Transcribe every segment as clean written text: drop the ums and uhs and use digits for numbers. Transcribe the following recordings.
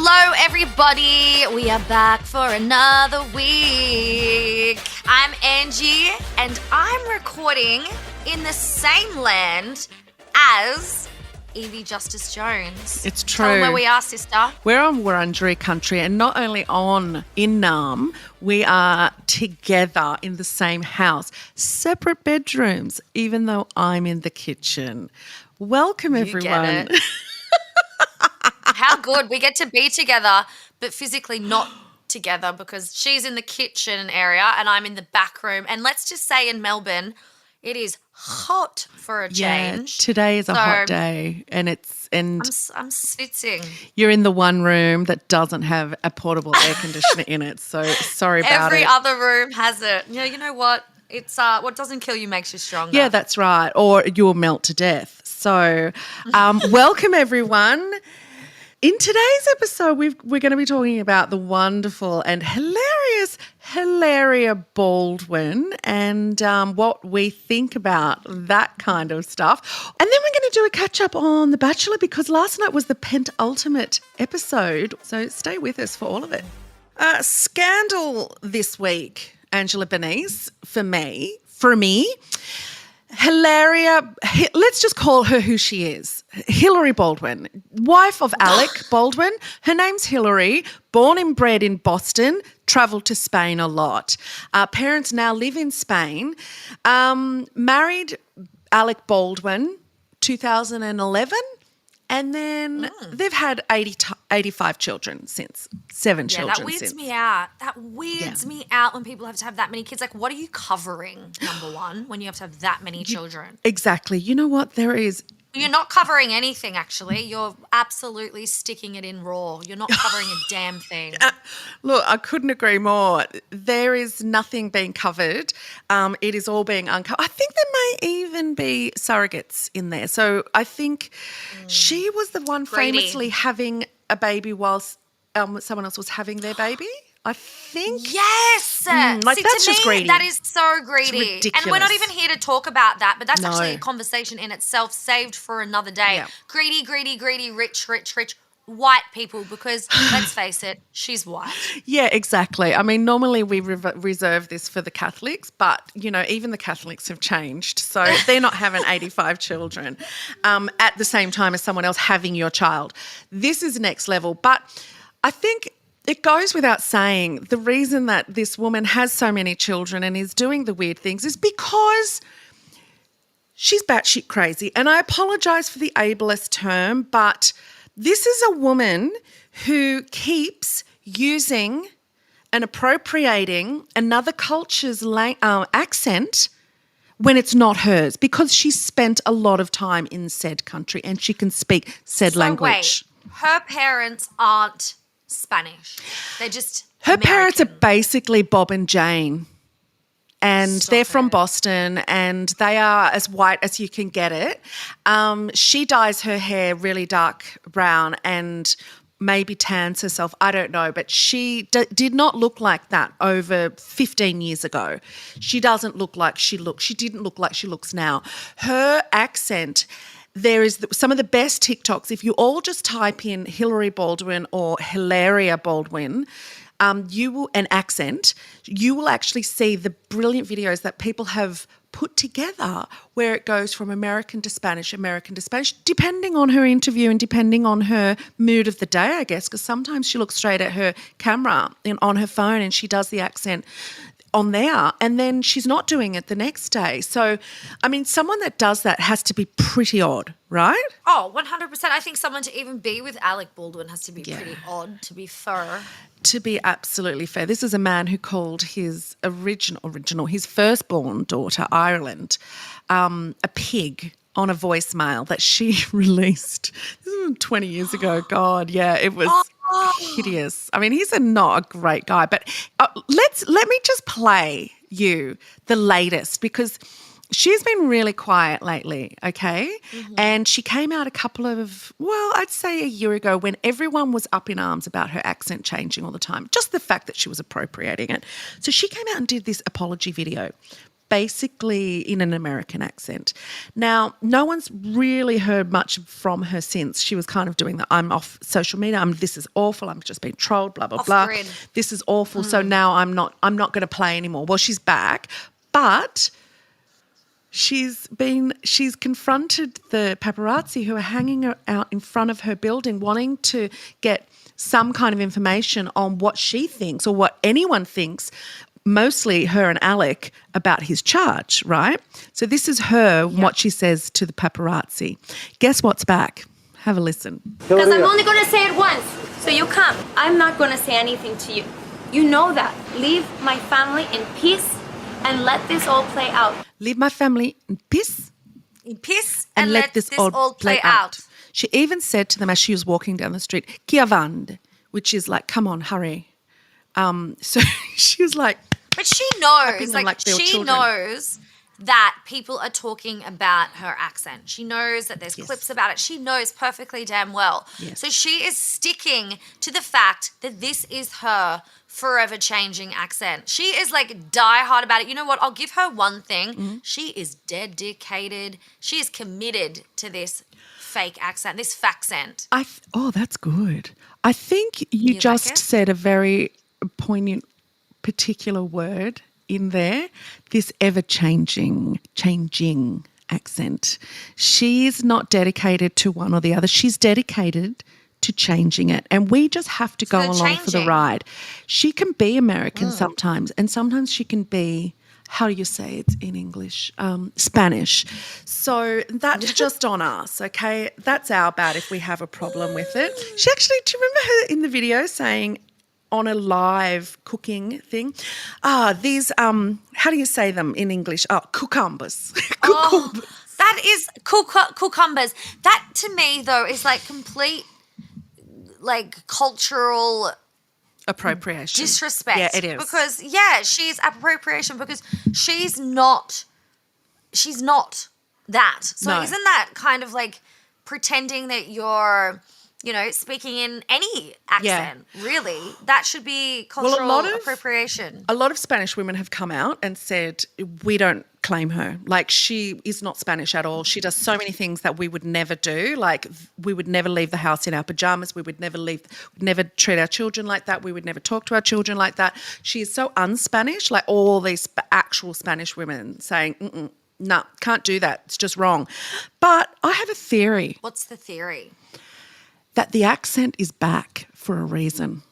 Hello, everybody. We are back for another week. I'm Angie, and I'm recording in the same land as Yvie Justice Jones. It's true. Tell them where we are, sister. We're on Wurundjeri country, and not only in Naarm, we are together in the same house, separate bedrooms, even though I'm in the kitchen. Welcome, everyone. Get it. How good. We get to be together, but physically not together because she's in the kitchen area and I'm in the back room. And let's just say in Melbourne, it is hot for a change. Yeah, today is a hot day, and I'm schwitzing. You're in the one room that doesn't have a portable air conditioner in it. So sorry about it. Every other room has it. Yeah, you know what? It's what doesn't kill you makes you stronger. Yeah, that's right. Or you'll melt to death. So welcome, everyone. In today's episode, we're going to be talking about the wonderful and hilarious Hilaria Baldwin and what we think about that kind of stuff. And then we're going to do a catch-up on The Bachelor because last night was the penultimate episode. So stay with us for all of it. Scandal this week, Angela Bernice, for me. Hilaria, let's just call her who she is. Hilaria Baldwin, wife of Alec Baldwin. Her name's Hilary, born and bred in Boston, travelled to Spain a lot. Parents now live in Spain. Married Alec Baldwin 2011. And then they've had 85 children since, 7 children that weirds since. me out. That weirds me out when people have to have that many kids. Like, what are you covering, number one, when you have to have that many children? Exactly. You know what? You're not covering anything, actually. You're absolutely sticking it in raw. You're not covering a damn thing. Look, I couldn't agree more. There is nothing being covered. It is all being uncovered. I think there may even be surrogates in there. So I think she was the one famously having a baby whilst someone else was having their baby. I think. Yes. Like See, that's to just me, greedy. that is so greedy. It's ridiculous. And we're not even here to talk about that, but that's No. actually a conversation in itself saved for another day. Yeah. Greedy, rich, white people, because let's face it, she's white. Yeah, exactly. I mean, normally we reserve this for the Catholics, but, you know, even the Catholics have changed. So they're not having 85 children at the same time as someone else having your child. This is next level. But I think it goes without saying the reason that this woman has so many children and is doing the weird things is because she's batshit crazy. And I apologise for the ableist term, but this is a woman who keeps using and appropriating another culture's accent when it's not hers because she's spent a lot of time in said country and she can speak said language. Wait, her parents aren't Spanish. They're just Her American. parents are basically Bob and Jane. And Stop they're from it. Boston and they are as white as you can get it. She dyes her hair really dark brown and maybe tans herself. I don't know. But she did not look like that over 15 years ago. She doesn't look like she looks. She didn't look like she looks now. Her accent, there is some of the best TikToks. If you all just type in Hilaria Baldwin or Hilaria Baldwin, you will actually see the brilliant videos that people have put together where it goes from American to Spanish, depending on her interview and depending on her mood of the day, I guess, because sometimes she looks straight at her camera on her phone and she does the accent on there and then she's not doing it the next day. So, I mean, someone that does that has to be pretty odd, right? Oh, 100%. I think someone to even be with Alec Baldwin has to be pretty odd, to be fair. To be absolutely fair, this is a man who called his his firstborn daughter, Ireland, a pig on a voicemail that she released 20 years ago. God, yeah, it was hideous. I mean, he's not a great guy, but let me just play you the latest because she's been really quiet lately, okay? Mm-hmm. And she came out I'd say a year ago when everyone was up in arms about her accent changing all the time, just the fact that she was appropriating it. So she came out and did this apology video. basically in an American accent. Now, no one's really heard much from her since. She was kind of doing the I'm off social media. This is awful. I'm just being trolled, blah, blah, Off blah. grid. This is awful. So now I'm not going to play anymore. Well, she's back, but she's confronted the paparazzi who are hanging out in front of her building wanting to get some kind of information on what she thinks or what anyone thinks, mostly her and Alec, about his charge, right? So this is her, what she says to the paparazzi. Guess what's back? Have a listen. Because I'm only going to say it once, so you come. I'm not going to say anything to you. You know that. Leave my family in peace and let this all play out. Leave my family in peace. In peace and let this all play out. She even said to them as she was walking down the street, Kiavand, which is like, come on, hurry. So she was like... But she knows, like they were she children. knows that people are talking about her accent. She knows that there's clips about it. She knows perfectly damn well. Yes. So she is sticking to the fact that this is her forever changing accent. She is like die hard about it. You know what? I'll give her one thing. She is dedicated. She is committed to this fake accent, this faccent. That's good. I think you just like it? said a very poignant, particular word in there, this changing accent. She's not dedicated to one or the other. She's dedicated to changing it. And we just have to go along for the ride. She can be American sometimes, and sometimes she can be, how do you say it in English? Spanish. So that's just on us, okay? That's our bad if we have a problem with it. She actually, do you remember her in the video saying on a live cooking thing, these, how do you say them in English? Cucumbers. Cucumbers. That is cucumbers. That to me, though, is like complete like cultural appropriation. Disrespect. Yeah, it is. Because, she's appropriation because she's not that. So No. isn't that kind of like pretending that you're, speaking in any accent, really? That should be cultural appropriation. A lot of Spanish women have come out and said, we don't claim her. Like, she is not Spanish at all. She does so many things that we would never do. Like, we would never leave the house in our pajamas. We would never treat our children like that. We would never talk to our children like that. She is so un-Spanish, like all these actual Spanish women saying, no, can't do that. It's just wrong. But I have a theory. What's the theory? That the accent is back for a reason.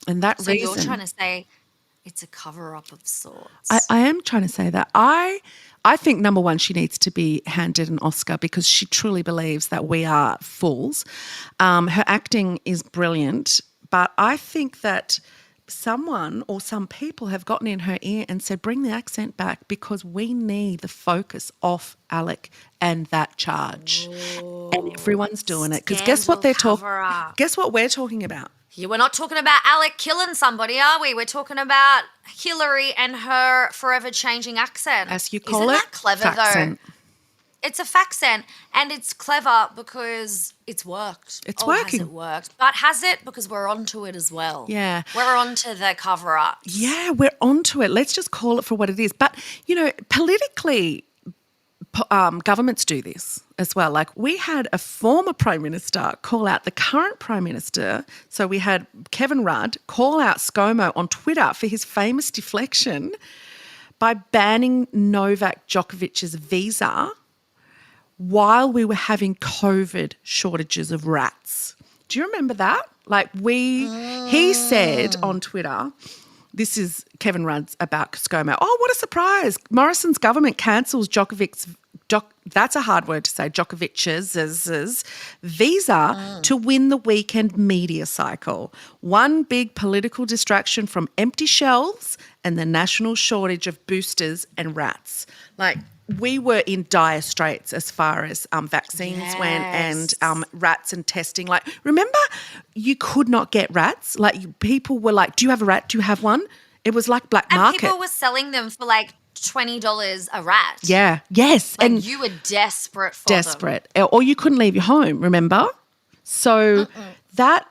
And that reason... So you're trying to say it's a cover-up of sorts. I am trying to say that. I think, number one, she needs to be handed an Oscar because she truly believes that we are fools. Her acting is brilliant, but I think that someone or some people have gotten in her ear and said, bring the accent back because we need the focus off Alec and that charge. And everyone's doing it. Because guess what Guess what we're talking about? Yeah, we're not talking about Alec killing somebody, are we? We're talking about Hillary and her forever changing accent. As you call Isn't it, that clever, faccent. though? It's a faccent, and it's clever because it's worked. It's working. Has it worked? But has it? Because we're onto it as well. Yeah. We're onto the cover-up. Yeah, we're onto it. Let's just call it for what it is. But, politically, governments do this as well. Like, we had a former Prime Minister call out the current Prime Minister. So we had Kevin Rudd call out Scomo on Twitter for his famous deflection by banning Novak Djokovic's visa while we were having COVID shortages of rats. Do you remember that? Like, he said on Twitter, this is Kevin Rudd's about Scomo. Oh, what a surprise. Morrison's government cancels that's a hard word to say, Djokovic's visa to win the weekend media cycle. One big political distraction from empty shelves and the national shortage of boosters and rats. Like, we were in dire straits as far as vaccines went and rats and testing. Like, remember, you could not get rats. Like, people were like, do you have a rat? Do you have one? It was like black market. And people were selling them for like $20 a rat. Yeah, yes. Like, and you were desperate for them. Or you couldn't leave your home, remember? So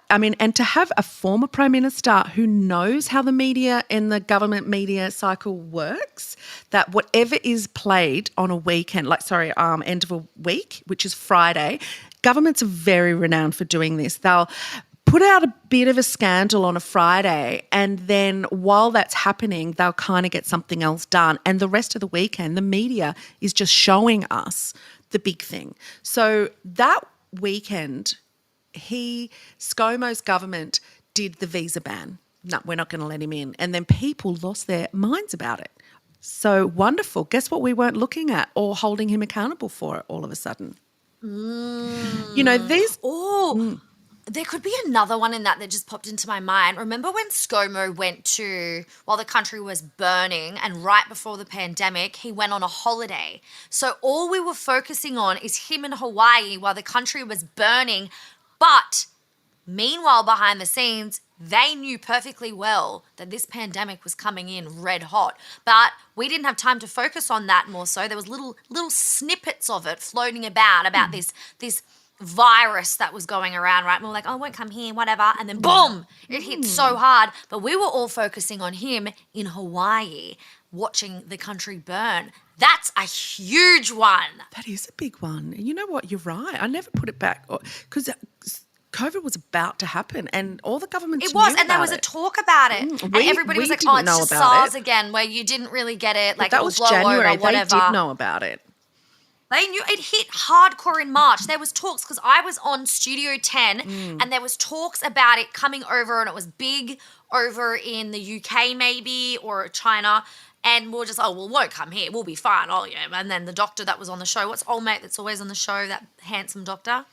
and to have a former Prime Minister who knows how the media and the government media cycle works, that whatever is played on a weekend, end of a week, which is Friday, governments are very renowned for doing this. They'll put out a bit of a scandal on a Friday, and then while that's happening, they'll kind of get something else done. And the rest of the weekend, the media is just showing us the big thing. So that weekend, Scomo's government did the visa ban. No, we're not going to let him in. And then people lost their minds about it. So wonderful. Guess what we weren't looking at or holding him accountable for it all of a sudden? You know, these... There could be another one in that just popped into my mind. Remember when Scomo went while the country was burning, and right before the pandemic, he went on a holiday. So all we were focusing on is him in Hawaii while the country was burning. But meanwhile, behind the scenes, they knew perfectly well that this pandemic was coming in red hot. But we didn't have time to focus on that more so. There was little snippets of it floating about this virus that was going around, right? And we're like, oh, it won't come here, whatever. And then boom, it hit so hard. But we were all focusing on him in Hawaii, watching the country burn. That's a huge one. That is a big one. You know what? You're right. I never put it back because COVID was about to happen and all the governments It was, knew and there about was a it. talk about it. And everybody was like, oh, it's just SARS again, where you didn't really get it. Like, that it was will blow January. over, whatever. They did know about it. They knew it hit hardcore in March. There was talks because I was on Studio 10 and there was talks about it coming over, and it was big over in the UK maybe or China. And we're just, it won't come here. We'll be fine. Oh, yeah. And then the doctor that was on the show, what's old mate that's always on the show, that handsome doctor?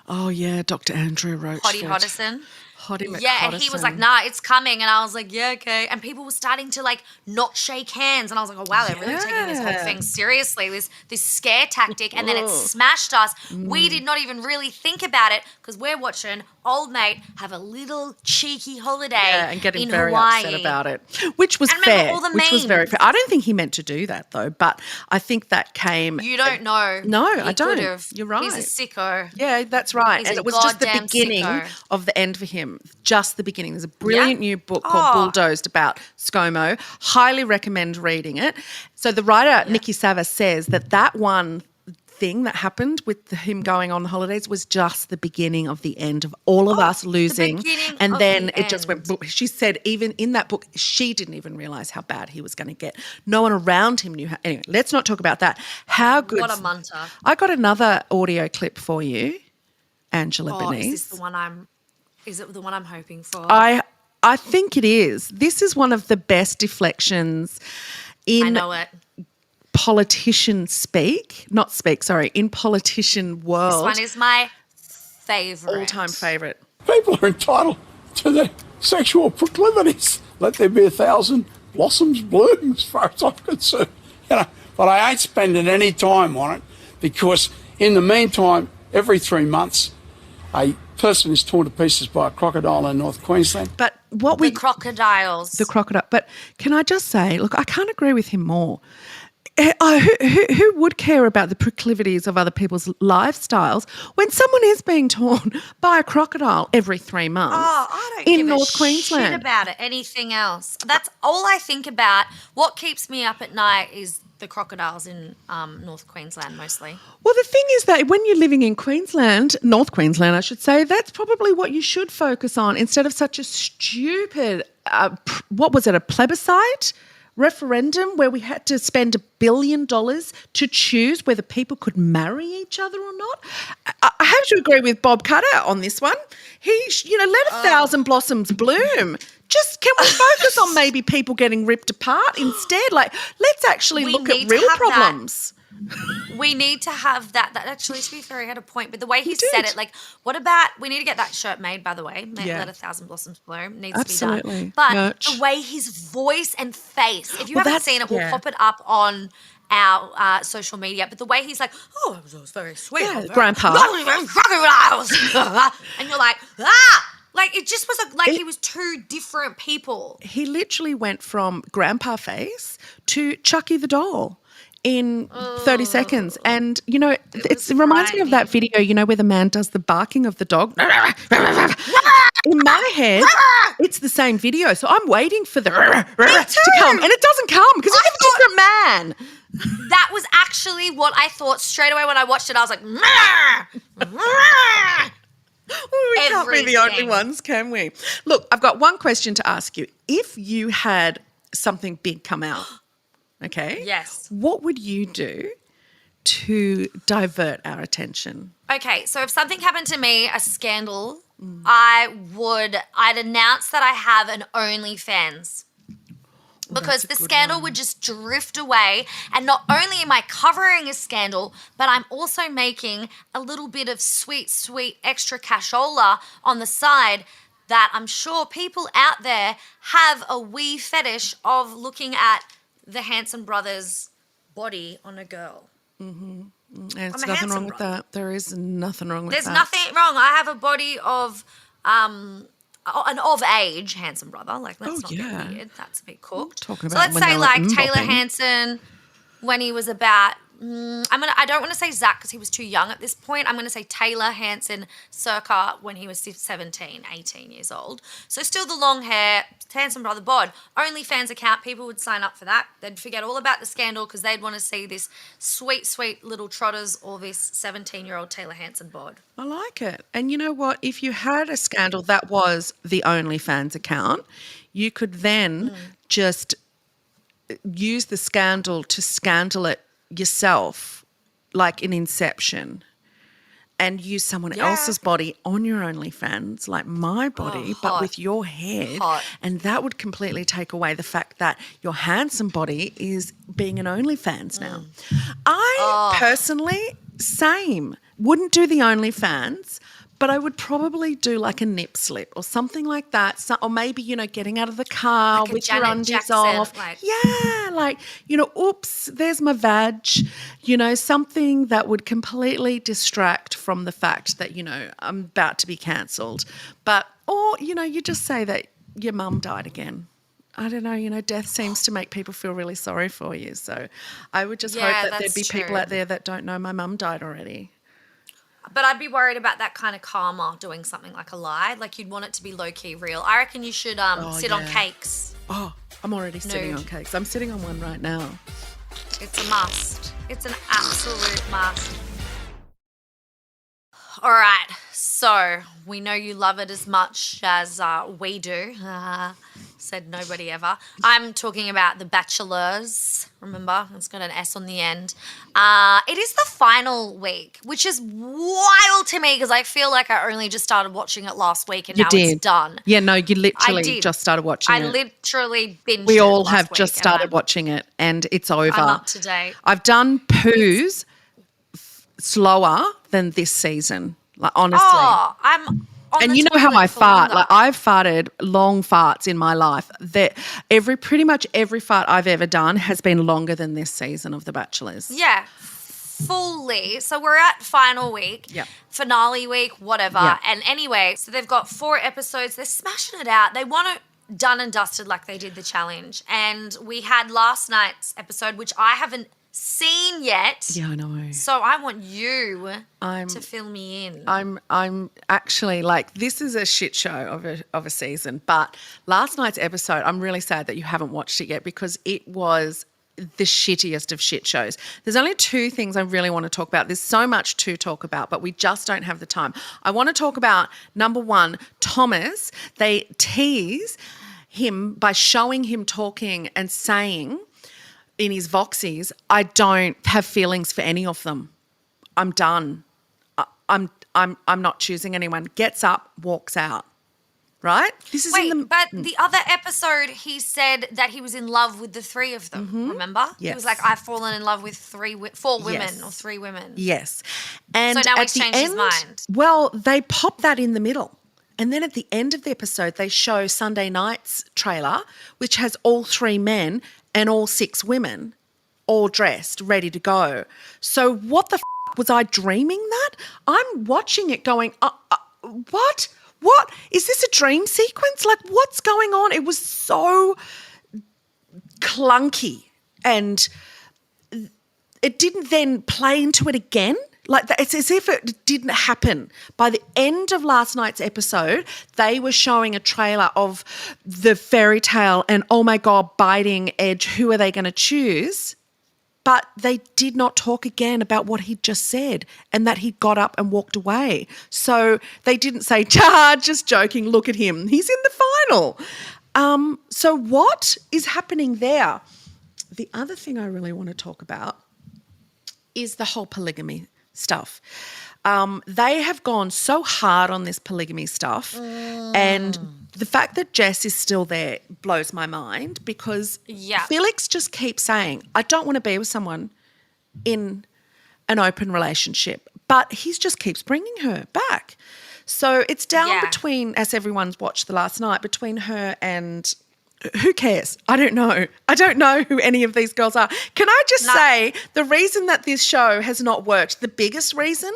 Oh, yeah, Dr. Andrew Roachford. Hottie Hoddison. Hottie McHoddison. Yeah, and he was like, nah, it's coming. And I was like, yeah, okay. And people were starting to not shake hands. And I was like, oh, wow, they're really taking this whole thing seriously, this scare tactic. And then it smashed us. We did not even really think about it because we're watching old mate have a little cheeky holiday and getting in very Hawaii. upset about it, which was and fair. All the which was very fair. I don't think he meant to do that though, but I think that came. You don't know. No, I don't. Could've. You're right. He's a sicko. Yeah, that's right. He's and a it was just the goddamn beginning sicko. of the end for him. Just the beginning. There's a brilliant new book called Bulldozed about Scomo. Highly recommend reading it. So the writer Nikki Savas says that one thing that happened with him going on the holidays was just the beginning of the end of all of us losing. And then it just went, she said even in that book, she didn't even realise how bad he was going to get. No one around him knew how. Anyway, let's not talk about that. How good. What a munter. I got another audio clip for you, Angela Bernice. Is it the one I'm hoping for? I think it is. This is one of the best deflections in I know it. politician in politician world. This one is my favourite. All-time favourite. People are entitled to their sexual proclivities. Let there be 1,000 blossoms bloom as far as I'm concerned. But I ain't spending any time on it because in the meantime, every 3 months, a person is torn to pieces by a crocodile in North Queensland. But the crocodiles. The crocodile. But can I just say, look, I can't agree with him more. Who would care about the proclivities of other people's lifestyles when someone is being torn by a crocodile every 3 months I don't in give North a Queensland? shit about it. Anything else? That's all I think about. What keeps me up at night is the crocodiles in North Queensland mostly. Well, the thing is that when you're living in Queensland, North Queensland, I should say, that's probably what you should focus on instead of such a stupid, a plebiscite? Referendum where we had to spend $1 billion to choose whether people could marry each other or not. I have to agree with Bob Katter on this one. Let 1,000 blossoms bloom. Just can we focus on maybe people getting ripped apart instead? Let's actually look at real problems. We need to have that. That actually, to be fair, he had a point. But the way he said it, what about, we need to get that shirt made, by the way. Let 1,000 blossoms bloom. Needs to be done. But the way his voice and face, if you haven't seen it, we'll pop it up on our social media. But the way he's like, oh, it was very sweet. Yeah, grandpa. Crocodiles. And you're like, it just was he was two different people. He literally went from grandpa face to Chucky the doll. in 30 seconds. And, you know, it reminds me of that frightening. video, you know, where the man does the barking of the dog. In my head, it's the same video. So I'm waiting for the to come. And it doesn't come because it's a different man. That was actually what I thought straight away when I watched it. I was like, We can't be the only Everything. ones, can we? Look, I've got one question to ask you. If you had something big come out, okay? Yes. What would you do to divert our attention? Okay, so if something happened to me, a scandal, I'd announce that I have an OnlyFans. Because the scandal would just drift away. And not only am I covering a scandal, but I'm also making a little bit of sweet, sweet extra cashola on the side that I'm sure people out there have a wee fetish of looking at the Hanson brothers' body on a girl. And there's I'm a nothing handsome wrong with brother. that. There is nothing wrong with There's that. nothing wrong. I have a body of an of age handsome brother. Like, let's not yeah. get weird. That's a bit cooked. Talking So about let's when say they were like Taylor bopping. Hanson when he was about. I don't want to say Zach because he was too young at this point. I'm going to say Taylor Hanson circa when he was 17, 18 years old. So still the long hair, handsome brother bod. OnlyFans account, people would sign up for that. They'd forget all about the scandal because they'd want to see this sweet, sweet little trotters or this 17-year-old Taylor Hanson bod. I like it. And you know what? If you had a scandal that was the OnlyFans account, you could then just use the scandal to scandal it yourself, like in Inception, and use someone else's body on your OnlyFans, like my body, but hot. with your head. Hot. And that would completely take away the fact that your handsome body is being an OnlyFans now. I personally, same, wouldn't do the OnlyFans, but I would probably do like a nip slip or something like that. So, or maybe, you know, getting out of the car Like a with your Janet undies Jackson, off. like- Yeah, like, you know, oops, there's my vag. You know, something that would completely distract from the fact that, you know, I'm about to be cancelled. But, or, you know, you just say that your mum died again. I don't know, you know, death seems to make people feel really sorry for you. So I would just hope Yeah, that there'd that's be people true. out there that don't know my mum died already. But I'd be worried about that kind of karma doing something like a lie. Like you'd want it to be low-key real. I reckon you should sit on yeah. cakes. Oh, I'm already sitting Nude. on cakes. I'm sitting on one right now. It's a must. It's an absolute must. All right, so we know you love it as much as we do. Said nobody ever. I'm talking about the Bachelors. Remember, it's got an S on the end. It is the final week, which is wild to me because I feel like I only just started watching it last week and now it's done. Yeah, no, you literally did. just started watching I it. literally binged We it all last have week just and started I'm- watching it and it's over. I'm up to date. I've done poos slower than this season, like honestly. Oh, I'm on And the you know how toilet I for fart. longer. Like I've farted long farts in my life. That pretty much every fart I've ever done has been longer than this season of The Bachelors. Yeah, fully. So we're at final week, Yep. finale week, whatever. Yeah. And anyway, so they've got 4 episodes. They're smashing it out. They want it done and dusted like they did the challenge. And we had last night's episode, which I haven't seen yet. Yeah, I know. So I want you I'm- to fill me in. I'm actually like, this is a shit show of a season, but last night's episode, I'm really sad that you haven't watched it yet because it was the shittiest of shit shows. There's only 2 things I really want to talk about. There's so much to talk about, but we just don't have the time. I want to talk about, number 1, Thomas. They tease him by showing him talking and saying in his voxies, I don't have feelings for any of them. I'm done. I'm not choosing anyone. Gets up, walks out. Right? This is Wait, in the but the other episode, he said that he was in love with the 3 of them. Remember? He Yes. was like, I've fallen in love with 4 women Yes. or 3 women. Yes. And So now at he's the changed his end, mind. well, they pop that in the middle. And then at the end of the episode, they show Sunday night's trailer, which has all 3 men and all 6 women, all dressed, ready to go. So what the was I dreaming that? I'm watching it going, what? What? Is this a dream sequence? Like, what's going on? It was so clunky and it didn't then play into it again. Like it's as if it didn't happen. By the end of last night's episode, they were showing a trailer of the fairy tale and, oh my God, biting edge, who are they going to choose? But they did not talk again about what he'd just said and that he got up and walked away. So they didn't say, just joking, look at him. He's in the final. So what is happening there? The other thing I really want to talk about is the whole polygamy stuff. They have gone so hard on this polygamy stuff and the fact that Jess is still there blows my mind because Felix just keeps saying, I don't want to be with someone in an open relationship, but he just keeps bringing her back. So it's down between, as everyone's watched the last night, between her and who cares? I don't know. I don't know who any of these girls are. Can I just say the reason that this show has not worked, the biggest reason,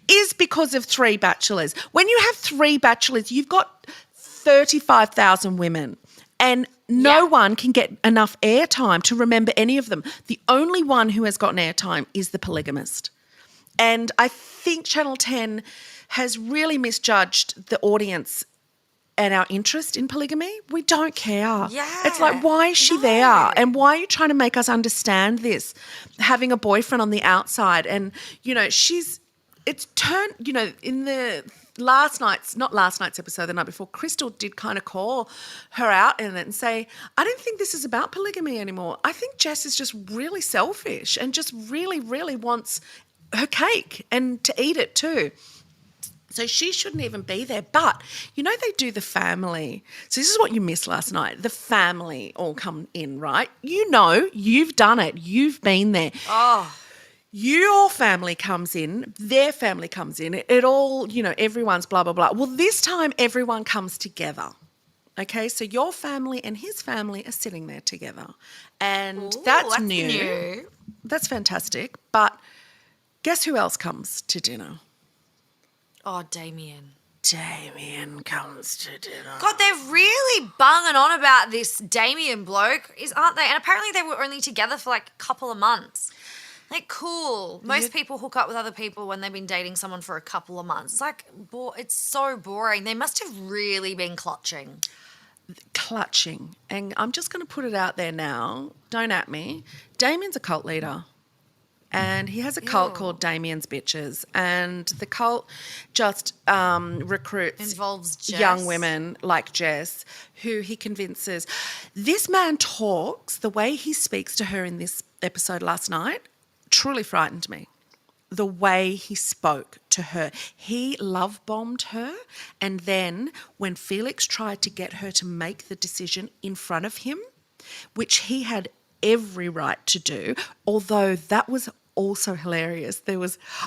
is because of 3 Bachelors. When you have 3 Bachelors, you've got 35,000 women and no one can get enough airtime to remember any of them. The only one who has gotten airtime is the polygamist. And I think Channel 10 has really misjudged the audience and our interest in polygamy. We don't care. Yeah. It's like, why is she there? And why are you trying to make us understand this? Having a boyfriend on the outside and, it's turned, in the not last night's episode, the night before, Crystal did kind of call her out in it and say, I don't think this is about polygamy anymore. I think Jess is just really selfish and just really, really wants her cake and to eat it too. So she shouldn't even be there. But, they do the family. So this is what you missed last night. The family all come in, right? You've done it. You've been there. Oh. Your family comes in. Their family comes in. It all, everyone's blah, blah, blah. Well, this time everyone comes together. Okay, so your family and his family are sitting there together. And that's new. That's fantastic. But guess who else comes to dinner? Oh, Damien. Damien comes to dinner. God, they're really bunging on about this Damien bloke, aren't they? And apparently they were only together for like a couple of months. Like, cool. Most people hook up with other people when they've been dating someone for a couple of months. It's like, it's so boring. They must have really been clutching. And I'm just going to put it out there now. Don't at me. Damien's a cult leader. And he has a cult called Damien's Bitches. And the cult just recruits involves Jess. Young women like Jess who he convinces. This man talks, the way he speaks to her in this episode last night, truly frightened me. The way he spoke to her. He love-bombed her. And then when Felix tried to get her to make the decision in front of him, which he had every right to do, although that was also hilarious.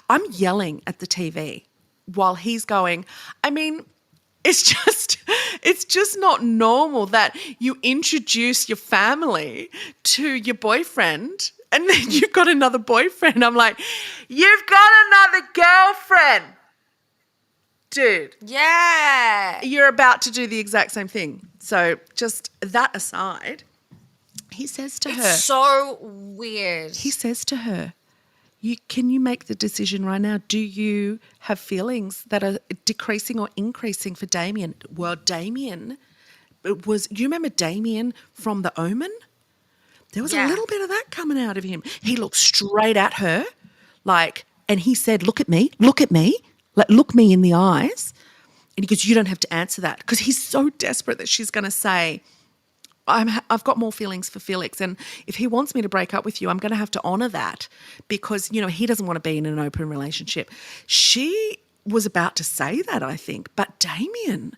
I'm yelling at the TV while he's going, it's just not normal that you introduce your family to your boyfriend and then you've got another boyfriend. I'm like, you've got another girlfriend. Dude. Yeah. You're about to do the exact same thing. So just that aside, he says to her. It's so weird. He says to her, can you make the decision right now? Do you have feelings that are decreasing or increasing for Damien? Well, Damien do you remember Damien from The Omen? There was a little bit of that coming out of him. He looked straight at her and he said, look at me, like look me in the eyes. And he goes, you don't have to answer that, because he's so desperate that she's going to say, I've got more feelings for Felix, and if he wants me to break up with you, I'm going to have to honour that because, he doesn't want to be in an open relationship. She was about to say that, I think, but Damien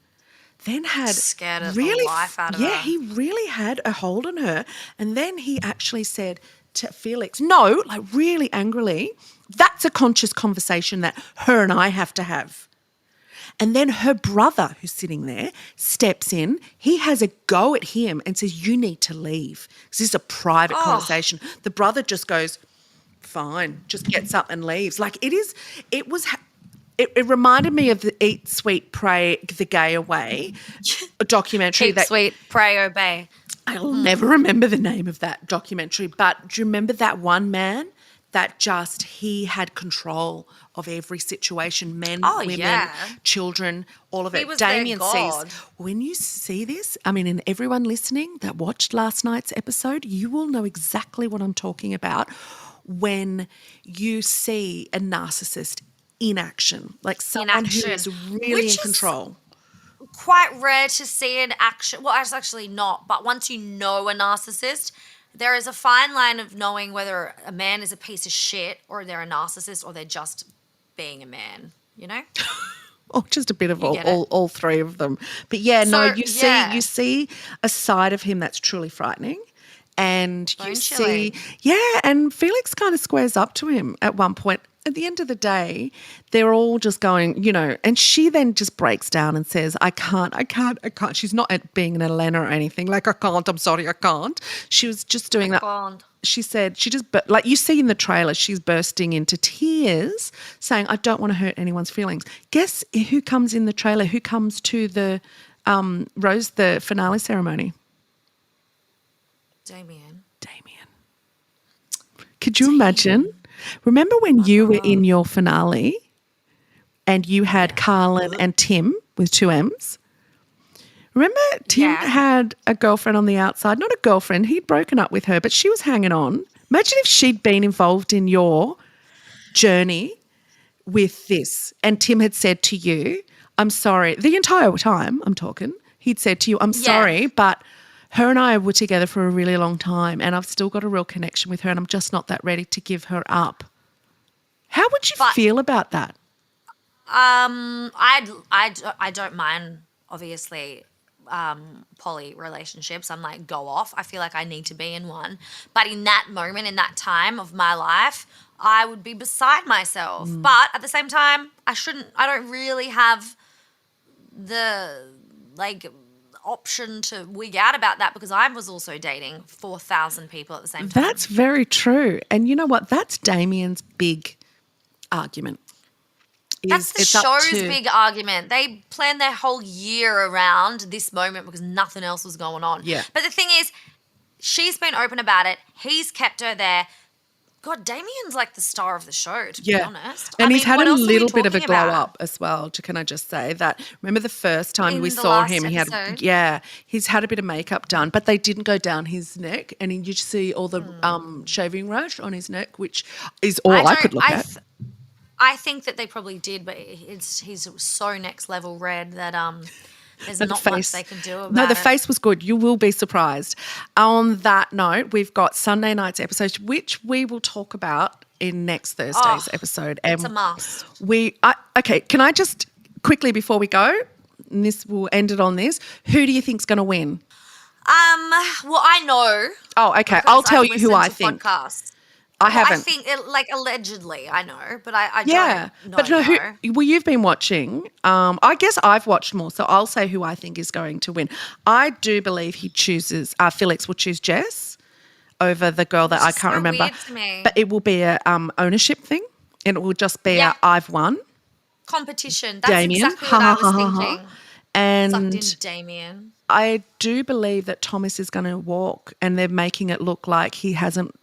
then had scared of really, the life out of her. Yeah, he really had a hold on her, and then he actually said to Felix, no, like really angrily, that's a conscious conversation that her and I have to have. And then her brother, who's sitting there, steps in. He has a go at him and says, you need to leave. This is a private conversation. The brother just goes, fine, just gets up and leaves. Like it reminded me of the Eat, Sweet, Pray, The Gay Away, a documentary. Eat, Sweet, Pray, Obey. I'll never remember the name of that documentary, but do you remember that one man that just he had control of every situation, men, women, children, all of it. He was Damien their god. sees, when you see this, I mean, and everyone listening that watched last night's episode, you will know exactly what I'm talking about when you see a narcissist in action, like someone who is really in control. Quite rare to see in action. Well, it's actually not, but once you know a narcissist, there is a fine line of knowing whether a man is a piece of shit or they're a narcissist or they're just being a man, you know? Or just a bit of all three of them. But you see a side of him that's truly frightening. And you see, and Felix kind of squares up to him at one point. At the end of the day, they're all just going, you know, and she then just breaks down and says, I can't. She's not being an Elena or anything. Like, I can't, I'm sorry, I can't. She was just doing that. She said, like you see in the trailer, she's bursting into tears saying, I don't want to hurt anyone's feelings. Guess who comes in the trailer? Who comes to the the finale ceremony? Damien. Could you imagine? Remember when you were in your finale and you had Carlin and Tim with 2 M's? Remember Tim had a girlfriend on the outside? Not a girlfriend. He'd broken up with her, but she was hanging on. Imagine if she'd been involved in your journey with this and Tim had said to you, I'm sorry, the entire time I'm talking, he'd said to you, I'm sorry, but her and I were together for a really long time and I've still got a real connection with her and I'm just not that ready to give her up. How would you feel about that? I don't mind, obviously, poly relationships. I'm like, go off. I feel like I need to be in one. But in that moment, in that time of my life, I would be beside myself. But at the same time, I don't really have the, option to wig out about that because I was also dating 4,000 people at the same time. That's very true. And you know what? That's Damien's big argument. That's the show's big argument. They planned their whole year around this moment because nothing else was going on. Yeah. But the thing is, she's been open about it. He's kept her there. God, Damien's like the star of the show, to be honest. And he's had a little bit of a glow up as well. Can I just say that? Remember the first time we saw him, he's had a bit of makeup done, but they didn't go down his neck, and you just see all the shaving rash on his neck, which is all I could look at. I think that they probably did, but he's so next level red that there's not much they can do about it. No, the face was good. You will be surprised. On that note, we've got Sunday night's episode, which we will talk about in next Thursday's episode. It's a must. Okay, can I just quickly before we go, and this will end it on this, who do you think's going to win? Well, I know. Oh, okay. I'll tell you who I think. Podcasts. I haven't. I think, allegedly, I know, but I don't know. But no, you've been watching. I guess I've watched more, so I'll say who I think is going to win. I do believe he chooses, Felix will choose Jess over the girl that I can't remember. Weird to me. But it will be a ownership thing, and it will just be I've won. Competition. That's Damien. Exactly what I was thinking. And sucked in Damien. I do believe that Thomas is going to walk, and they're making it look like he hasn't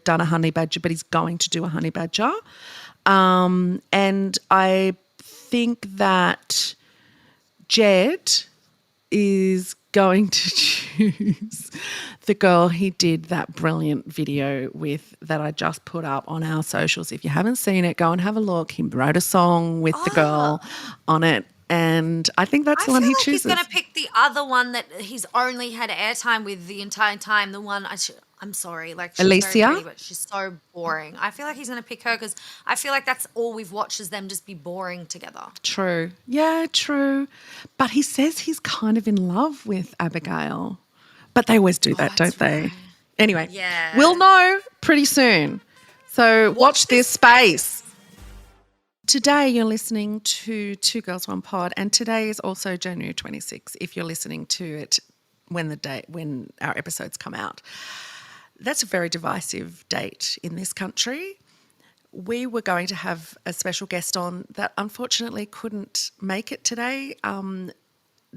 done a honey badger, but he's going to do a honey badger. And I think that Jed is going to choose the girl he did that brilliant video with that I just put up on our socials. If you haven't seen it, go and have a look. He wrote a song with the girl on it. And I think that's the one he chooses. He's going to pick the other one that he's only had airtime with the entire time. The one I'm sorry, she's Alicia, very pretty, but she's so boring. I feel like he's going to pick her because I feel like that's all we've watched is them just be boring together. True, yeah, true. But he says he's kind of in love with Abigail, but they always do that, don't they? Anyway, we'll know pretty soon. So watch this space. Today you're listening to Two Girls One Pod, and today is also January 26th if you're listening to it when our episodes come out. That's a very divisive date in this country. We were going to have a special guest on that unfortunately couldn't make it today.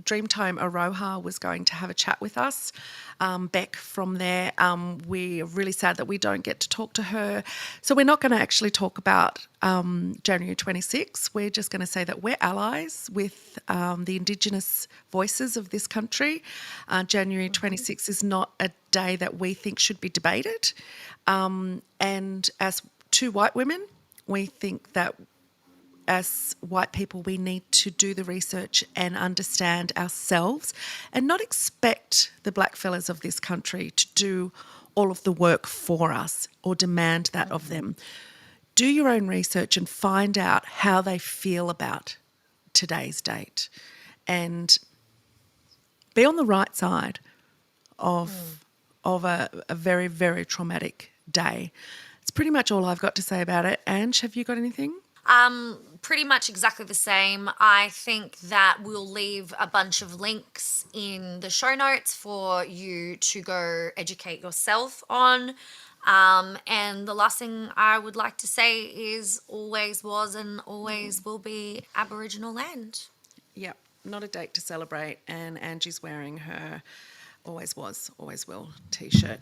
Dreamtime Aroha was going to have a chat with us. Beck from there. We're really sad that we don't get to talk to her. So we're not going to actually talk about January 26. We're just going to say that we're allies with the Indigenous voices of this country. January 26 is not a day that we think should be debated. And as two white women, we think that as white people, we need to do the research and understand ourselves and not expect the black fellas of this country to do all of the work for us or demand that of them. Do your own research and find out how they feel about today's date and be on the right side of a very, very traumatic day. It's pretty much all I've got to say about it. Ange, have you got anything? Pretty much exactly the same. I think that we'll leave a bunch of links in the show notes for you to go educate yourself on. And the last thing I would like to say is always was and always will be Aboriginal land. Yep, not a date to celebrate. And Angie's wearing her always was, always will t-shirt.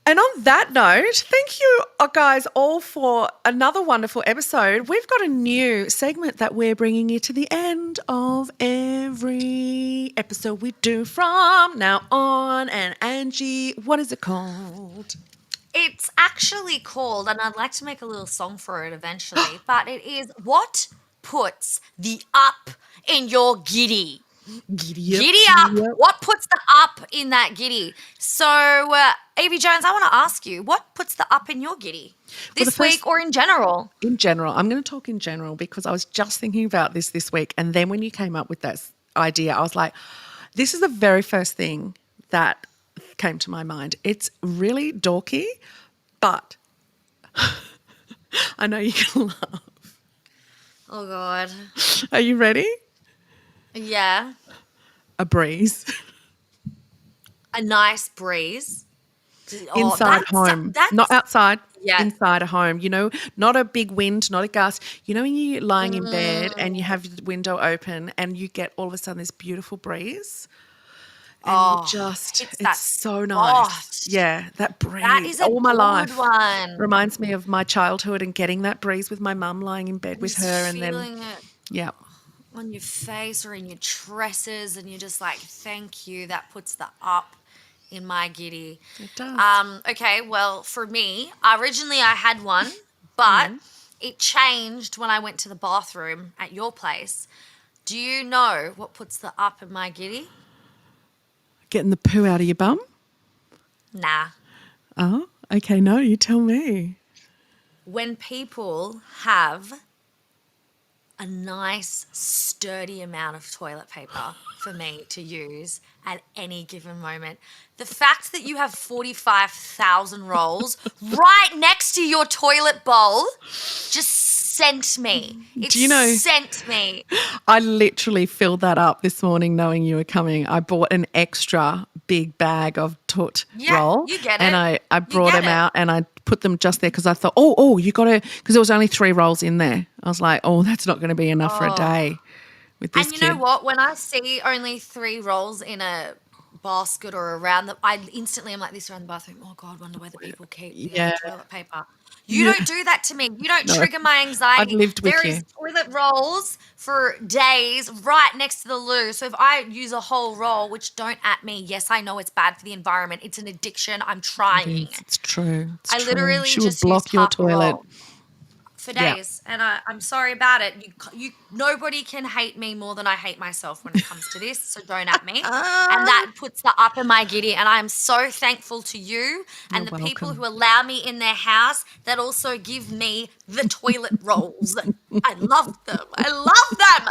And on that note, thank you guys all for another wonderful episode. We've got a new segment that we're bringing you to the end of every episode we do from now on. And Angie, what is it called? It's actually called, and I'd like to make a little song for it eventually, but it is What Puts the Up in Your Giddy? Giddy up. Giddy up. What puts the up in that giddy? So, Yvie Jones, I want to ask you, what puts the up in your giddy this week or in general? In general. I'm going to talk in general because I was just thinking about this week. And then when you came up with that idea, I was like, this is the very first thing that came to my mind. It's really dorky, but I know you can laugh. Oh, God. Are you ready? Yeah. A breeze. A nice breeze. Inside home. Not outside. Yeah. Inside a home. You know, not a big wind, not a gust. You know when you're lying in bed and you have the window open and you get all of a sudden this beautiful breeze? And it's so nice. Yeah, that breeze. That is a all my good life. one. Reminds me of my childhood and getting that breeze with my mum lying in bed with her and then it. Yeah. On your face or in your tresses, and you're just like, thank you, that puts the up in my giddy. It does. Okay, well, for me, originally I had one, but it changed when I went to the bathroom at your place. Do you know what puts the up in my giddy? Getting the poo out of your bum? Nah. Oh, okay, no, you tell me. When people have a nice, sturdy amount of toilet paper for me to use at any given moment. The fact that you have 45,000 rolls right next to your toilet bowl just sent me. Sent me. I literally filled that up this morning knowing you were coming. I bought an extra big bag of toot roll. You get it. And I brought them out and I put them just there because I thought, you got to, because there was only 3 rolls in there. I was like, that's not going to be enough for a day with this And you know what? When I see only 3 rolls in a basket or around them, I instantly am like this around the bathroom. Oh, God, wonder where the people keep the toilet paper. You don't do that to me. You don't trigger my anxiety. I've lived with There you. is toilet rolls for days right next to the loo. So if I use a whole roll, which don't at me, yes, I know it's bad for the environment. It's an addiction. I'm trying. It's true. I literally she would just block use your half a toilet. roll for days, and I'm sorry about it. Nobody can hate me more than I hate myself when it comes to this, so don't at me. And that puts the up in my giddy, and I'm so thankful to you and You're the people welcome. who allow me in their house that also give me the toilet rolls. I love them. I love them.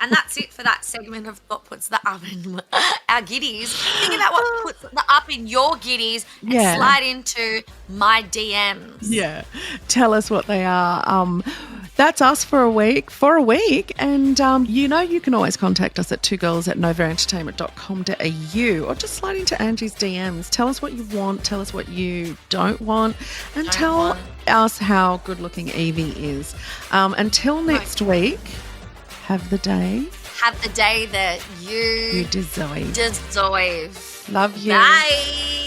And that's it for that segment of what puts the up in our giddies. Think about what puts the up in your giddies and slide into my DMs. Yeah. Tell us what they are. That's us for a week. And, you can always contact us at twogirls@novaentertainment.com.au or just slide into Angie's DMs. Tell us what you want. Tell us what you don't want. And tell us how good looking Yvie is. Until next week, have the day. have the day that you deserve. deserve. Love you. Bye.